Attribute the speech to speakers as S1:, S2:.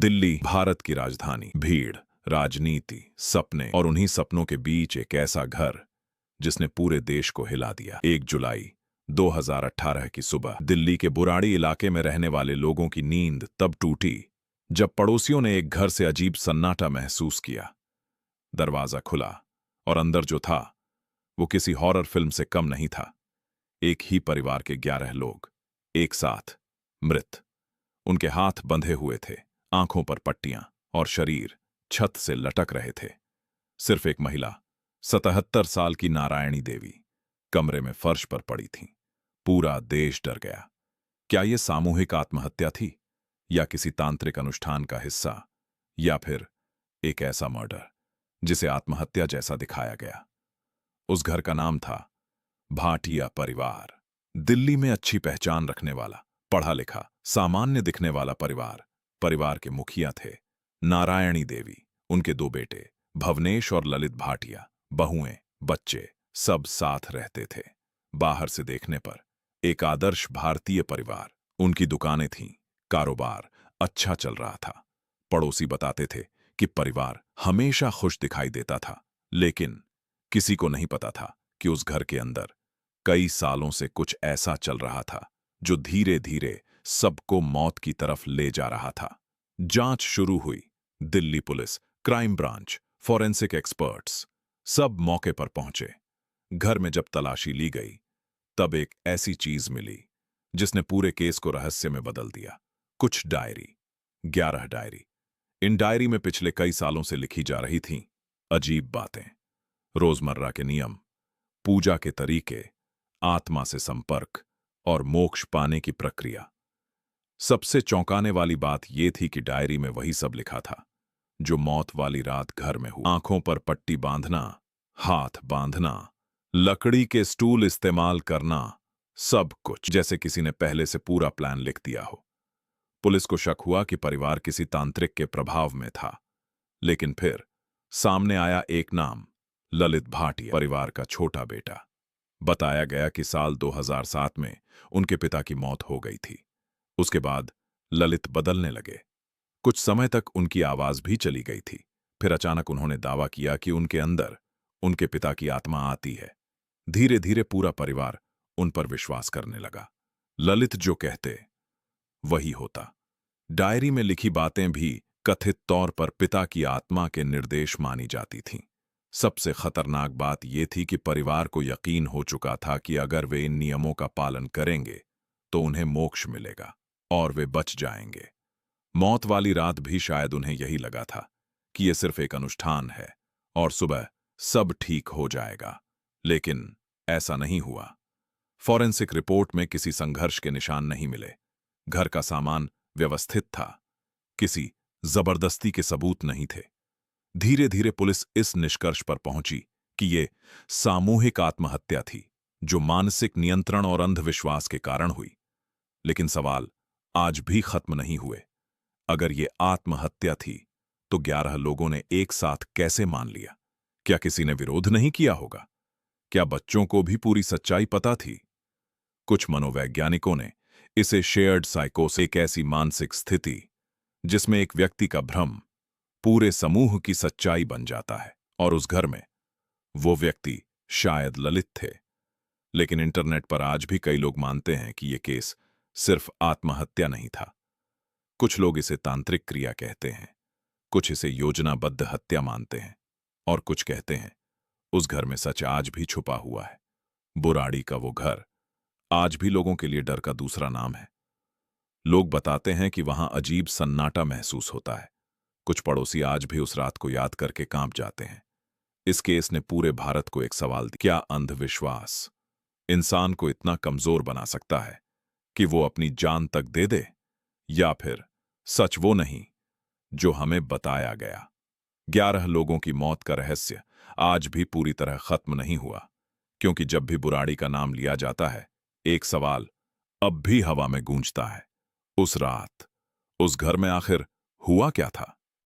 S1: दिल्ली भारत की राजधानी, भीड़, राजनीति, सपने और उन्हीं सपनों के बीच एक ऐसा घर जिसने पूरे देश को हिला दिया। 1 जुलाई 2018 की सुबह दिल्ली के बुराड़ी इलाके में रहने वाले लोगों की नींद तब टूटी जब पड़ोसियों ने एक घर से अजीब सन्नाटा महसूस किया। दरवाजा खुला और अंदर जो था वो किसी हॉरर फिल्म से कम नहीं था। एक ही परिवार के 11 लोग एक साथ मृत, उनके हाथ बंधे हुए थे, आंखों पर पट्टियां और शरीर छत से लटक रहे थे। सिर्फ एक महिला, 77 साल की नारायणी देवी, कमरे में फर्श पर पड़ी थी। पूरा देश डर गया। क्या ये सामूहिक आत्महत्या थी, या किसी तांत्रिक अनुष्ठान का हिस्सा, या फिर एक ऐसा मर्डर जिसे आत्महत्या जैसा दिखाया गया? उस घर का नाम था भाटिया परिवार। दिल्ली में अच्छी पहचान रखने वाला, पढ़ा लिखा, सामान्य दिखने वाला परिवार। परिवार के मुखिया थे नारायणी देवी, उनके 2 बेटे भवनेश और ललित भाटिया, बहुएं, बच्चे, सब साथ रहते थे। बाहर से देखने पर एक आदर्श भारतीय परिवार। उनकी दुकानें थीं, कारोबार अच्छा चल रहा था। पड़ोसी बताते थे कि परिवार हमेशा खुश दिखाई देता था, लेकिन किसी को नहीं पता था कि उस घर के अंदर कई सालों से कुछ ऐसा चल रहा था जो धीरे धीरे सबको मौत की तरफ ले जा रहा था। जांच शुरू हुई। Delhi police, crime branch, forensic experts सब मौके पर पहुंचे। घर में जब तलाशी ली गई तब एक ऐसी चीज मिली जिसने पूरे केस को रहस्य में बदल दिया। कुछ डायरी, 11 डायरी। इन डायरी में पिछले कई सालों से लिखी जा रही थीं अजीब बातें, रोजमर्रा के नियम, पूजा के तरीके, आत्मा से संपर्क और मोक्ष पाने की प्रक्रिया। सबसे चौंकाने वाली बात यह थी कि डायरी में वही सब लिखा था जो मौत वाली रात घर में हुआ। आंखों पर पट्टी बांधना, हाथ बांधना, लकड़ी के स्टूल इस्तेमाल करना, सब कुछ जैसे किसी ने पहले से पूरा प्लान लिख दिया हो। पुलिस को शक हुआ कि परिवार किसी तांत्रिक के प्रभाव में था, लेकिन फिर सामने आया एक नाम, ललित भाटिया, परिवार का छोटा बेटा। बताया गया कि साल 2007 में उनके पिता की मौत हो गई थी। उसके बाद ललित बदलने लगे। कुछ समय तक उनकी आवाज भी चली गई थी। फिर अचानक उन्होंने दावा किया कि उनके अंदर उनके पिता की आत्मा आती है। धीरे धीरे पूरा परिवार उन पर विश्वास करने लगा। ललित जो कहते वही होता। डायरी में लिखी बातें भी कथित तौर पर पिता की आत्मा के निर्देश मानी जाती थीं। सबसे खतरनाक बात यह थी कि परिवार को यकीन हो चुका था कि अगर वे इन नियमों का पालन करेंगे तो उन्हें मोक्ष मिलेगा और वे बच जाएंगे। मौत वाली रात भी शायद उन्हें यही लगा था कि यह सिर्फ एक अनुष्ठान है और सुबह सब ठीक हो जाएगा, लेकिन ऐसा नहीं हुआ। फॉरेंसिक रिपोर्ट में किसी संघर्ष के निशान नहीं मिले। घर का सामान व्यवस्थित था, किसी जबरदस्ती के सबूत नहीं थे। धीरे धीरे पुलिस इस निष्कर्ष पर पहुंची कि ये सामूहिक आत्महत्या थी जो मानसिक नियंत्रण और अंधविश्वास के कारण हुई। लेकिन सवाल आज भी खत्म नहीं हुए। अगर ये आत्महत्या थी तो 11 लोगों ने एक साथ कैसे मान लिया? क्या किसी ने विरोध नहीं किया होगा? क्या बच्चों को भी पूरी सच्चाई पता थी? कुछ मनोवैज्ञानिकों ने इसे शेयर्ड साइकोसिस, एक ऐसी मानसिक स्थिति जिसमें एक व्यक्ति का भ्रम पूरे समूह की सच्चाई बन जाता है, और उस घर में वो व्यक्ति शायद ललित थे। लेकिन इंटरनेट पर आज भी कई लोग मानते हैं कि यह केस सिर्फ आत्महत्या नहीं था। कुछ लोग इसे तांत्रिक क्रिया कहते हैं, कुछ इसे योजनाबद्ध हत्या मानते हैं, और कुछ कहते हैं उस घर में सच आज भी छुपा हुआ है। बुराड़ी का वो घर आज भी लोगों के लिए डर का दूसरा नाम है। लोग बताते हैं कि वहां अजीब सन्नाटा महसूस होता है। कुछ पड़ोसी आज भी उस रात को याद करके कांप जाते हैं। इस केस ने पूरे भारत को एक सवाल दिया, क्या अंधविश्वास इंसान को इतना कमजोर बना सकता है कि वो अपनी जान तक दे दे? या फिर सच वो नहीं जो हमें बताया गया? 11 लोगों की मौत का रहस्य आज भी पूरी तरह खत्म नहीं हुआ, क्योंकि जब भी बुराड़ी का नाम लिया जाता है एक सवाल अब भी हवा में गूंजता है, उस रात उस घर में आखिर हुआ क्या था?